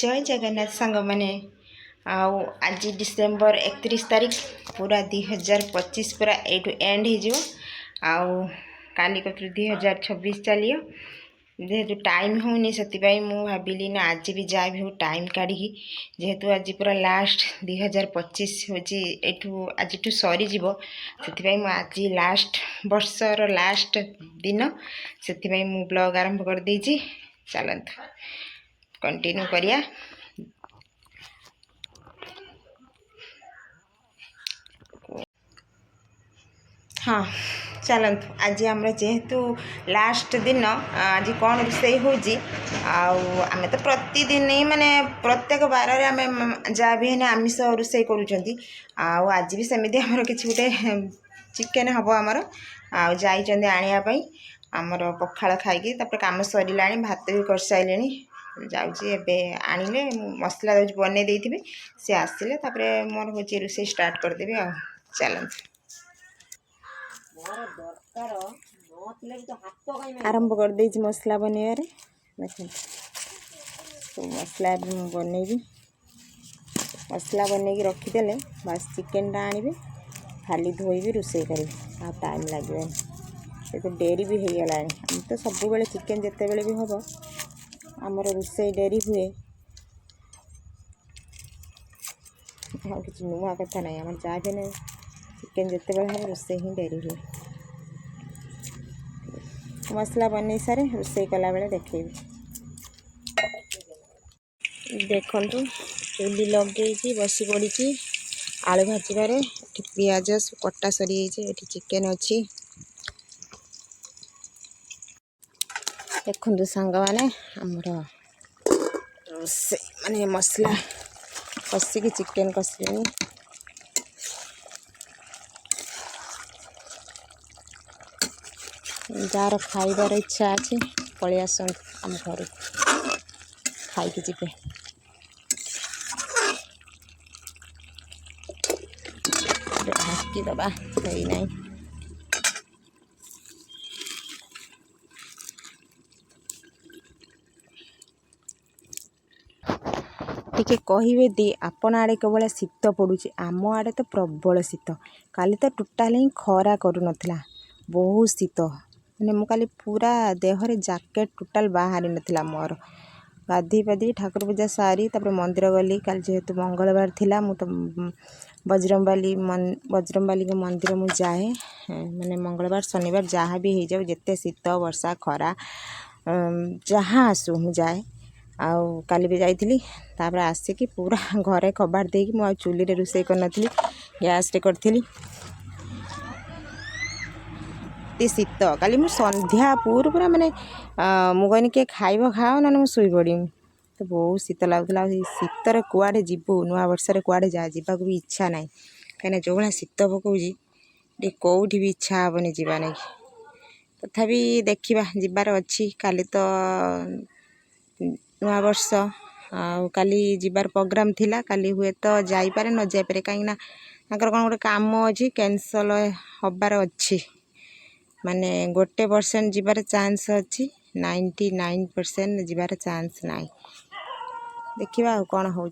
जय जगन्नाथ सांग मैंने आउ आज डिसेम्बर 31 तारीख पूरा 2025 पूरा एटू एंड हो काली कतु 2026 चलियो जेहेतु टाइम होनी से भाविली ना आज भी जहाँ भी हो टाइम काढ़ी जेहेतु आज पूरा लास्ट 2025 हूँ आज सरीज से आज लास्ट वर्षर लास्ट दिन से ब्लॉग आरंभ कर देइछि। चलत कंटिन्यू करिया। हाँ चलत आज आम जेहेतु लास्ट दिन आज कौन रोषे होमें तो प्रतिदिन ही माने प्रत्येक बार आम जहाँ भी है आमिष रोषे करुँच आज भी सेमती आमर कि गोटे चिकेन हम आमर आने आमर पखाड़ खाई कम सरला भात भी कर सारे जाऊँगी आनिले मसला बन देती सी आसिले मोर हूँ रोषे स्टार्ट करदेवी आ चलते आरंभ कर दे मसला बनइबारे देख मसला बनइबी मसला बनई रखीदे बास चिकेन टा आनिबे खाली धोइबी रोषे करी आ टाइम लगे तो डेरी भी हो गला हम तो सब बेले चिकेन जिते बेले भी हम आमर रोषे डेरी हुए हाँ कि नुआ कथा ना आम जहाँ भी चिकेन जिते बेले हम रोषे ही डेरी हुए मसला बन सारे रोषे कला बेले देखे देखु चुली लगे बसी पड़ी आलू भाजबार पियाज कटा सरी ये चिकेन अच्छी देखु सांग मैंने आमर रोषे माने मसला कषिकी चिकेन कषिले जार खाइबार इच्छा अच्छी पलि आस आम घर खाई जी ढाकी दबा कहीं नहीं टिके कहे दी आपण आड़े केवल शीत पड़ू आम आड़े तो प्रबल शीत काली तो टोटाल ही खरा करू नथिला बहुत शीत मैंने मुझे पूरा देहरे जैकेट टोटाल बाहरी नाला मोर गाधी पाधी ठाकुर पूजा सारी मंदिर गली काल जेहेतु मंगलवार थिला मु तो बजरंगबाली के मंदिर मु जाए माने मंगलवार शनिवार जहाँ भी हो जाऊ जिते शीत वर्षा खरा जहाँ आसू मु जाए आउ काली भी जाइली आसिकी पूरा घरे कबाड़ देकी मु चुली रे रोषे कर नथली गैस रे करथली शीत काली मु संध्या पूरा माने मुझे किए खाइब खाओ ना मुई पड़ी तो बहुत शीत लगुला शीतर कुआड़े जीवु नुआ वर्ष कुआड़े जा भी इच्छा ना कहीं जो भाई शीत पकाउे कौटी भी इच्छा हेनी जावा ना तथापि देखा जीवार अच्छी काली तो नुआ वर्ष काली जीवार प्रोग्राम थिला काली हुए तो जाइपारे न जाइपारे कहीं कौन गोटे काम अच्छी कैंसल हबार अच्छी माने 1% जीवार चांस अच्छी 99% जीवार चांस नाई देखिबा कौन हो।